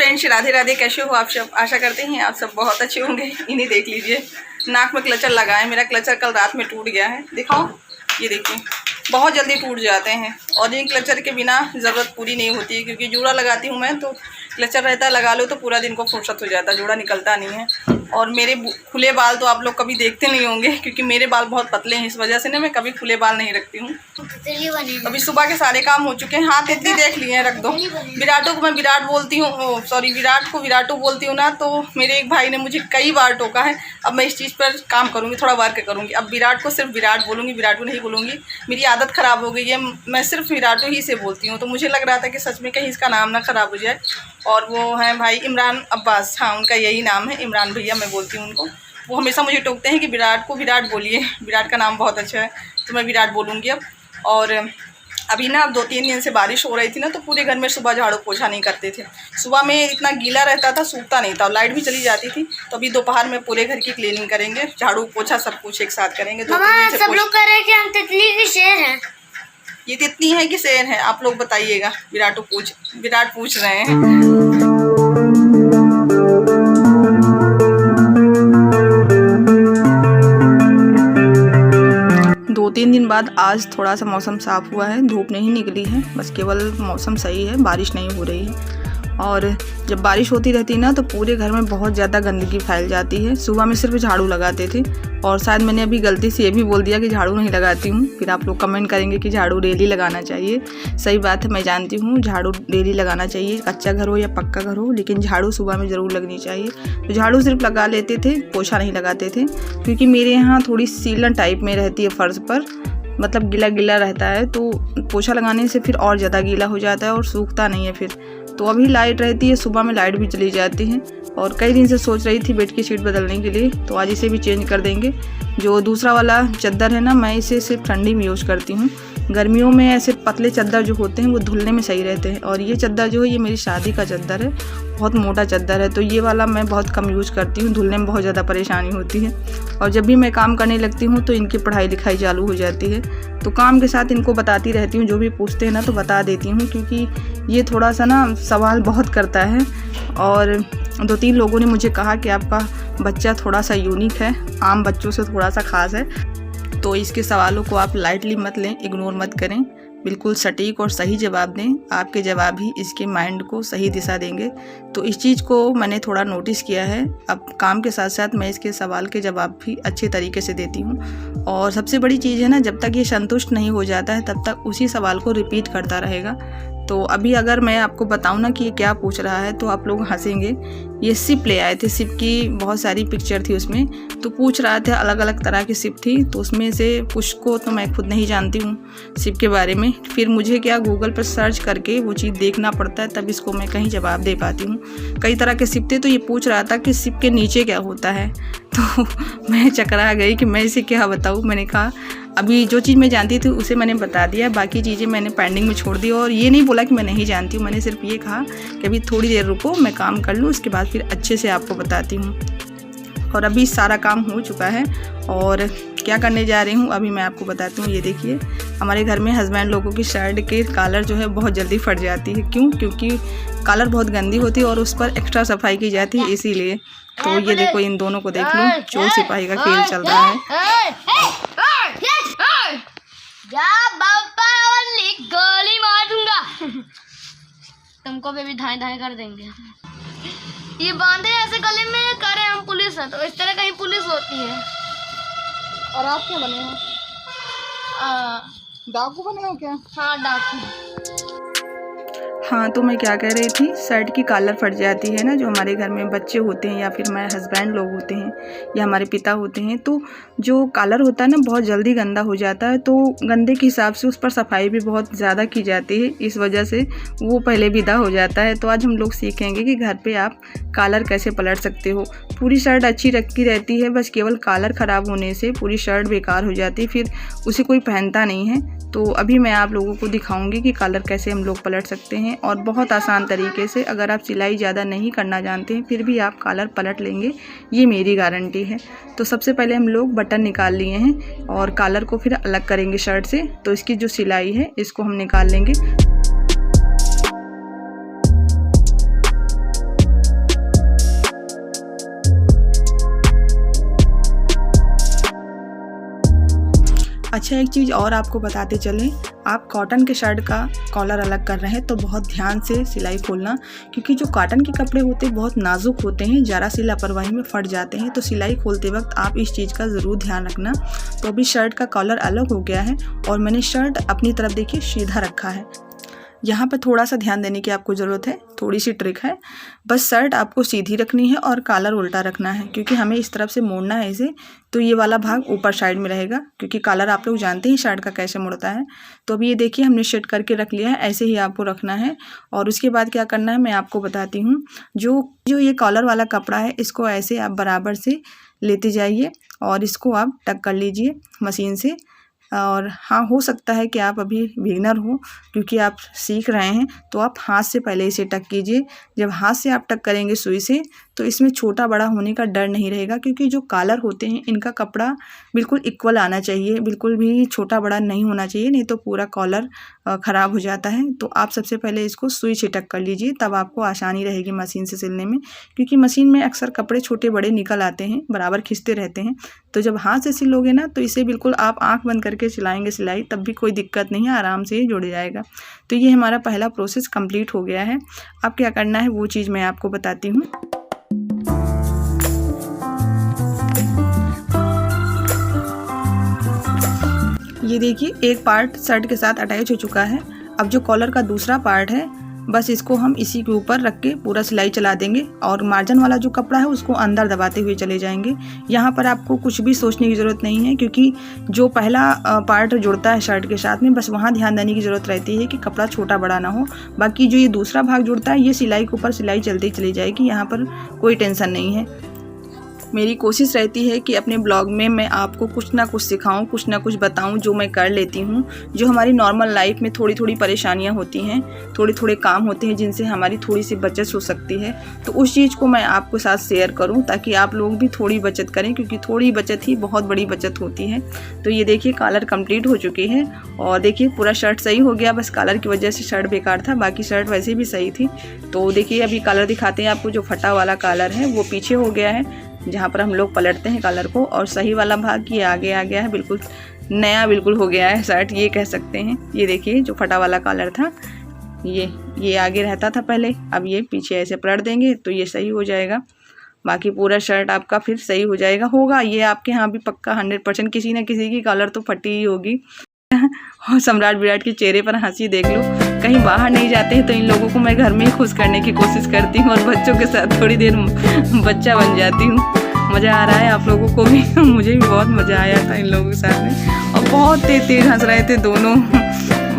Friends, Radhe Radhe. कैसे हो आप सब? आशा करते हैं आप सब बहुत अच्छे होंगे। इन्हें देख लीजिए, नाक में क्लचर लगा है। मेरा क्लचर कल रात में टूट गया है। दिखाओ, ये देखिए, बहुत जल्दी टूट जाते हैं और इन क्लचर के बिना ज़रूरत पूरी नहीं होती है, क्योंकि जूड़ा लगाती हूँ मैं, तो क्लचर रहता है, लगा लो तो पूरा दिन को फुर्सत हो जाता है, जूड़ा निकलता नहीं है। और मेरे खुले बाल तो आप लोग कभी देखते नहीं होंगे, क्योंकि मेरे बाल बहुत पतले हैं, इस वजह से ना मैं कभी खुले बाल नहीं रखती हूँ। अभी सुबह के सारे काम हो चुके हैं। हाथ इतनी देख लिए हैं, रख दो। विराटो को मैं विराट बोलती हूँ, सॉरी, विराट को विराटो बोलती हूँ ना, तो मेरे एक भाई ने मुझे कई बार टोका है। अब मैं इस चीज़ पर काम करूँगी, थोड़ा वर्क करूँगी। अब विराट को सिर्फ विराट बोलूँगी, विराटो नहीं बोलूँगी। मेरी आदत ख़राब हो गई है, मैं सिर्फ विराटो ही से बोलती हूँ। तो मुझे लग रहा था कि सच में कहीं इसका नाम ना ख़राब हो जाए। और वो हैं भाई इमरान अब्बास, हाँ उनका यही नाम है, इमरान भैया मैं बोलती हूँ उनको। वो हमेशा मुझे टोकते हैं कि विराट को विराट बोलिए, विराट का नाम बहुत अच्छा है, तो मैं विराट बोलूँगी अब। और अभी ना, अब 2-3 दिन से बारिश हो रही थी ना, तो पूरे घर में सुबह झाड़ू पोछा नहीं करते थे। सुबह में इतना गीला रहता था, सूखता नहीं था, और लाइट भी चली जाती थी। तो अभी दोपहर में पूरे घर की क्लीनिंग करेंगे, झाड़ू पोछा सब कुछ एक साथ करेंगे। सब लोग कह रहे हैं कि हम तितली की शेर हैं। ये तितली है कि शेर है, आप लोग बताइएगा। विराट पूछ रहे हैं। 2-3 दिन बाद आज थोड़ा सा मौसम साफ़ हुआ है, धूप नहीं निकली है, बस केवल मौसम सही है, बारिश नहीं हो रही है। और जब बारिश होती रहती है ना, तो पूरे घर में बहुत ज़्यादा गंदगी फैल जाती है। सुबह में सिर्फ झाड़ू लगाते थे, और शायद मैंने अभी गलती से ये भी बोल दिया कि झाड़ू नहीं लगाती हूँ। फिर आप लोग कमेंट करेंगे कि झाड़ू डेली लगाना चाहिए। सही बात है, मैं जानती हूँ झाड़ू डेली लगाना चाहिए, कच्चा घर हो या पक्का घर हो, लेकिन झाड़ू सुबह में ज़रूर लगनी चाहिए। तो झाड़ू सिर्फ लगा लेते थे, पोछा नहीं लगाते थे, क्योंकि मेरे यहाँ थोड़ी सीलन टाइप में रहती है फर्श पर, मतलब गीला गीला रहता है, तो पोछा लगाने से फिर और ज़्यादा गीला हो जाता है और सूखता नहीं है फिर। तो अभी लाइट रहती है, सुबह में लाइट भी चली जाती है, और कई दिन से सोच रही थी बेड की शीट बदलने के लिए, तो आज इसे भी चेंज कर देंगे। जो दूसरा वाला चादर है ना, मैं इसे सिर्फ ठंडी में यूज़ करती हूँ। गर्मियों में ऐसे पतले चादर जो होते हैं वो धुलने में सही रहते हैं, और ये चादर जो है ये मेरी शादी का चादर है, बहुत मोटा चादर है, तो ये वाला मैं बहुत कम यूज़ करती हूँ, धुलने में बहुत ज़्यादा परेशानी होती है। और जब भी मैं काम करने लगती हूँ तो इनकी पढ़ाई लिखाई चालू हो जाती है, तो काम के साथ इनको बताती रहती हूँ, जो भी पूछते हैं ना तो बता देती हूँ, क्योंकि ये थोड़ा सा ना सवाल बहुत करता है। और 2-3 लोगों ने मुझे कहा कि आपका बच्चा थोड़ा सा यूनिक है, आम बच्चों से थोड़ा सा ख़ास है, तो इसके सवालों को आप लाइटली मत लें, इग्नोर मत करें, बिल्कुल सटीक और सही जवाब दें। आपके जवाब ही इसके माइंड को सही दिशा देंगे। तो इस चीज़ को मैंने थोड़ा नोटिस किया है। अब काम के साथ साथ मैं इसके सवाल के जवाब भी अच्छे तरीके से देती हूँ। और सबसे बड़ी चीज़ है ना, जब तक ये संतुष्ट नहीं हो जाता है तब तक उसी सवाल को रिपीट करता रहेगा। तो अभी अगर मैं आपको बताऊं ना कि ये क्या पूछ रहा है, तो आप लोग हंसेंगे। ये सिप ले आए थे, सिप की बहुत सारी पिक्चर थी उसमें, तो पूछ रहा था, अलग अलग तरह की सिप थी, तो उसमें से कुछ को तो मैं खुद नहीं जानती हूँ सिप के बारे में, फिर मुझे क्या गूगल पर सर्च करके वो चीज़ देखना पड़ता है, तब इसको मैं कहीं जवाब दे पाती हूँ। कई तरह के सिप थे, तो ये पूछ रहा था कि सिप के नीचे क्या होता है, तो मैं चकरा गई कि मैं इसे क्या बताऊँ। मैंने कहा अभी जो चीज़ मैं जानती थी उसे मैंने बता दिया, बाकी चीज़ें मैंने पेंडिंग में छोड़ दी। और ये नहीं बोला कि मैं नहीं जानती हूँ, मैंने सिर्फ ये कहा कि अभी थोड़ी देर रुको, मैं काम कर लूँ, उसके बाद फिर अच्छे से आपको बताती हूँ। और अभी सारा काम हो चुका है, और क्या करने जा रही हूँ अभी मैं आपको बताती हूँ। ये देखिए, हमारे घर में हस्बैंड लोगों की शर्ट के कॉलर जो है बहुत जल्दी फट जाती है। क्यों? क्योंकि कॉलर बहुत गंदी होती है और उस पर एक्स्ट्रा सफाई की जाती है, इसीलिए। तो ये देखो, इन दोनों को देख लो, चोर सिपाही का खेल चल रहा है। गोली मार दूंगा तुमको भी धाए धाए कर देंगे। ये बांधे ऐसे गले में, करे हम पुलिस है, तो इस तरह कहीं पुलिस होती है। और आप क्या बने हो? डाकू बने हो क्या? हाँ, डाकू। हाँ, तो मैं क्या कह रही थी, शर्ट की कॉलर फट जाती है ना, जो हमारे घर में बच्चे होते हैं या फिर हमारे हस्बैंड लोग होते हैं या हमारे पिता होते हैं, तो जो कॉलर होता है ना बहुत जल्दी गंदा हो जाता है, तो गंदे के हिसाब से उस पर सफाई भी बहुत ज़्यादा की जाती है, इस वजह से वो पहले विदा हो जाता है। तो आज हम लोग सीखेंगे कि घर पे आप कॉलर कैसे पलट सकते हो। पूरी शर्ट अच्छी रखी रहती है, बस केवल कॉलर ख़राब होने से पूरी शर्ट बेकार हो जाती है, फिर उसे कोई पहनता नहीं है। तो अभी मैं आप लोगों को दिखाऊंगी कि कॉलर कैसे हम लोग पलट सकते हैं, और बहुत आसान तरीके से। अगर आप सिलाई ज़्यादा नहीं करना जानते हैं फिर भी आप कॉलर पलट लेंगे, ये मेरी गारंटी है। तो सबसे पहले हम लोग बटन निकाल लिए हैं और कॉलर को फिर अलग करेंगे शर्ट से। तो इसकी जो सिलाई है इसको हम निकाल लेंगे। अच्छा, एक चीज़ और आपको बताते चलें, आप कॉटन के शर्ट का कॉलर अलग कर रहे हैं तो बहुत ध्यान से सिलाई खोलना, क्योंकि जो कॉटन के कपड़े होते हैं बहुत नाजुक होते हैं, ज़रा सी लापरवाही में फट जाते हैं। तो सिलाई खोलते वक्त आप इस चीज़ का ज़रूर ध्यान रखना। तो अभी शर्ट का कॉलर अलग हो गया है और मैंने शर्ट अपनी तरफ देखिए सीधा रखा है। यहाँ पर थोड़ा सा ध्यान देने की आपको ज़रूरत है, थोड़ी सी ट्रिक है। बस शर्ट आपको सीधी रखनी है और कॉलर उल्टा रखना है, क्योंकि हमें इस तरफ से मोड़ना है इसे। तो ये वाला भाग ऊपर साइड में रहेगा, क्योंकि कॉलर आप लोग जानते हैं शर्ट का कैसे मुड़ता है। तो अभी ये देखिए हमने सेट करके रख लिया है, ऐसे ही आपको रखना है। और उसके बाद क्या करना है मैं आपको बताती हूँ। जो ये कॉलर वाला कपड़ा है, इसको ऐसे आप बराबर से लेते जाइए और इसको आप टक कर लीजिए मशीन से। और हाँ, हो सकता है कि आप अभी बिगिनर हो, क्योंकि आप सीख रहे हैं, तो आप हाथ से पहले इसे टक कीजिए। जब हाथ से आप टक करेंगे सुई से, तो इसमें छोटा बड़ा होने का डर नहीं रहेगा, क्योंकि जो कॉलर होते हैं इनका कपड़ा बिल्कुल इक्वल आना चाहिए, बिल्कुल भी छोटा बड़ा नहीं होना चाहिए, नहीं तो पूरा कॉलर ख़राब हो जाता है। तो आप सबसे पहले इसको सुई से टक कर लीजिए, तब आपको आसानी रहेगी मशीन से सिलने में, क्योंकि मशीन में अक्सर कपड़े छोटे बड़े निकल आते हैं, बराबर खिंचते रहते हैं। तो जब हाथ से सिलोगे ना, तो इसे बिल्कुल आप आँख बंद करके सिलाएंगे सिलाई, तब भी कोई दिक्कत नहीं है, आराम से ये जुड़ जाएगा। तो ये हमारा पहला प्रोसेस कंप्लीट हो गया है। अब क्या करना है वो चीज़ मैं आपको बताती हूँ। ये देखिए एक पार्ट शर्ट के साथ अटैच हो चुका है। अब जो कॉलर का दूसरा पार्ट है, बस इसको हम इसी के ऊपर रख के पूरा सिलाई चला देंगे और मार्जिन वाला जो कपड़ा है उसको अंदर दबाते हुए चले जाएंगे। यहाँ पर आपको कुछ भी सोचने की ज़रूरत नहीं है, क्योंकि जो पहला पार्ट जुड़ता है शर्ट के साथ में, बस वहाँ ध्यान देने की ज़रूरत रहती है कि कपड़ा छोटा बड़ा ना हो। बाकी जो ये दूसरा भाग जुड़ता है, ये सिलाई के ऊपर सिलाई चलती चली जाएगी, यहाँ पर कोई टेंशन नहीं है। मेरी कोशिश रहती है कि अपने ब्लॉग में मैं आपको कुछ ना कुछ सिखाऊं, कुछ ना कुछ बताऊं जो मैं कर लेती हूं। जो हमारी नॉर्मल लाइफ में थोड़ी थोड़ी परेशानियां होती हैं, थोड़े थोड़े काम होते हैं जिनसे हमारी थोड़ी सी बचत हो सकती है, तो उस चीज़ को मैं आपके साथ शेयर करूं, ताकि आप लोग भी थोड़ी बचत करें, क्योंकि थोड़ी बचत ही बहुत बड़ी बचत होती है। तो ये देखिए कॉलर कंप्लीट हो चुकी है और देखिए पूरा शर्ट सही हो गया, बस कॉलर की वजह से शर्ट बेकार था, बाकी शर्ट वैसे भी सही थी। तो देखिए अभी कॉलर दिखाते हैं आपको। जो फटा वाला कॉलर है वो पीछे हो गया है, जहाँ पर हम लोग पलटते हैं कॉलर को, और सही वाला भाग ये आगे आ गया है, बिल्कुल नया बिल्कुल हो गया है शर्ट, ये कह सकते हैं। ये देखिए जो फटा वाला कॉलर था ये आगे रहता था पहले, अब ये पीछे ऐसे पलट देंगे तो ये सही हो जाएगा। बाकी पूरा शर्ट आपका फिर सही हो जाएगा। होगा ये आपके यहाँ भी पक्का 100%, किसी न किसी की कॉलर तो फटी ही होगी। और सम्राट विराट के चेहरे पर हंसी देख लो। कहीं बाहर नहीं जाते हैं तो इन लोगों को मैं घर में ही खुश करने की कोशिश करती हूँ और बच्चों के साथ थोड़ी देर बच्चा बन जाती हूँ। मज़ा आ रहा है आप लोगों को भी, मुझे भी बहुत मज़ा आया था इन लोगों के साथ में, और बहुत तेज हंस रहे थे दोनों।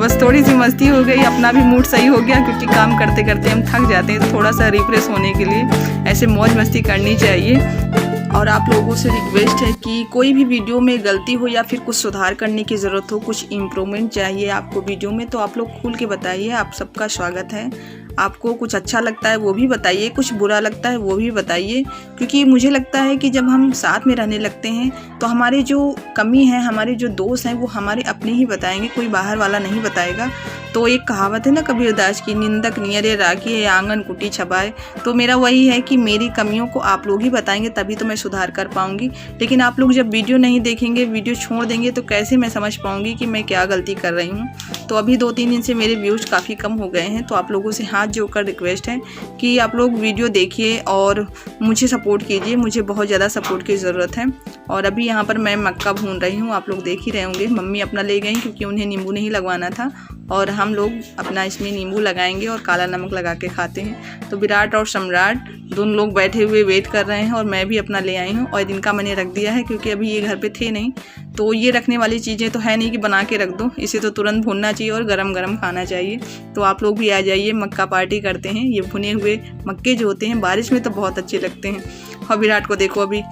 बस थोड़ी सी मस्ती हो गई, अपना भी मूड सही हो गया, क्योंकि काम करते करते हम थक जाते हैं, तो थोड़ा सा रिफ्रेश होने के लिए ऐसे मौज मस्ती करनी चाहिए। और आप लोगों से रिक्वेस्ट है कि कोई भी वीडियो में गलती हो या फिर कुछ सुधार करने की ज़रूरत हो, कुछ इम्प्रूवमेंट चाहिए आपको वीडियो में, तो आप लोग खुल के बताइए, आप सबका स्वागत है। आपको कुछ अच्छा लगता है वो भी बताइए, कुछ बुरा लगता है वो भी बताइए, क्योंकि मुझे लगता है कि जब हम साथ में रहने लगते हैं तो हमारे जो कमी है, हमारे जो दोस्त हैं, वो हमारे अपने ही बताएंगे, कोई बाहर वाला नहीं बताएगा। तो एक कहावत है ना कबीरदास की, निंदक नियरे राखी आंगन कुटी छबाए। तो मेरा वही है कि मेरी कमियों को आप लोग ही बताएंगे, तभी तो मैं सुधार कर पाऊंगी। लेकिन आप लोग जब वीडियो नहीं देखेंगे, वीडियो छोड़ देंगे, तो कैसे मैं समझ पाऊंगी कि मैं क्या गलती कर रही हूँ। तो अभी 2-3 दिन से मेरे व्यूज़ काफ़ी कम हो गए हैं, तो आप लोगों से हाथ जोड़कर रिक्वेस्ट है कि आप लोग वीडियो देखिए और मुझे सपोर्ट कीजिए, मुझे बहुत ज़्यादा सपोर्ट की ज़रूरत है। और अभी यहाँ पर मैं मक्का भून रही हूँ, आप लोग देख ही रहे होंगे। मम्मी अपना ले गई क्योंकि उन्हें नींबू नहीं लगवाना था, और हम लोग अपना इसमें नींबू लगाएंगे और काला नमक लगा के खाते हैं। तो विराट और सम्राट दोनों लोग बैठे हुए वेट कर रहे हैं, और मैं भी अपना ले आई हूँ। और इनका मैंने रख दिया है क्योंकि अभी ये घर पे थे नहीं, तो ये रखने वाली चीज़ें तो है नहीं कि बना के रख दो, इसे तो तुरंत भूनना चाहिए और गरम गरम खाना चाहिए। तो आप लोग भी आ जाइए, मक्का पार्टी करते हैं। ये भुने हुए मक्के जो होते हैं बारिश में तो बहुत अच्छे लगते हैं। और विराट को देखो अभी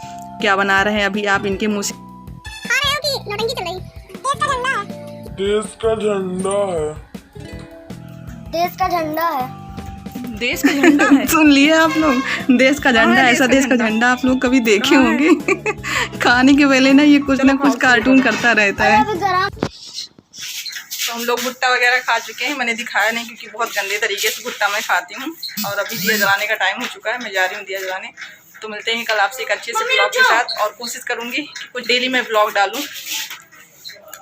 क्या बना रहे हैं, अभी आप इनके मुँह से देश का झंडा है। देश का झंडा है। देश का झंडा है। सुन लिए आप लोग, देश का झंडा, ऐसा देश का झंडा आप लोग कभी देखे होंगे। खाने के पहले ना ये कुछ ना कुछ कार्टून करता रहता है। तो हम लोग भुट्टा वगैरह खा चुके हैं, मैंने दिखाया नहीं क्योंकि बहुत गंदे तरीके से भुट्टा मैं खाती हूँ। और अभी दिया जलाने का टाइम हो चुका है, मैं जा रही हूँ दिया जलाने। तो मिलते हैं कल आपसे एक अच्छे से ब्लॉग के साथ, और कोशिश करूँगी कि कुछ डेली मैं ब्लॉग डालूँ।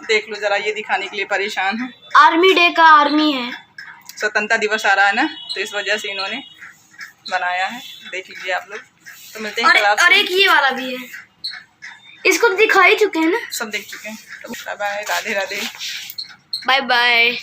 देख लो जरा, ये दिखाने के लिए परेशान है। आर्मी डे का आर्मी है, स्वतंत्रता दिवस आ रहा है ना, तो इस वजह से इन्होंने बनाया है। देख लीजिए आप लोग। तो मिलते हैं और एक ये वाला भी है, इसको दिखा ही चुके हैं ना, सब देख चुके हैं। तो bye bye, Radhe Radhe, bye bye.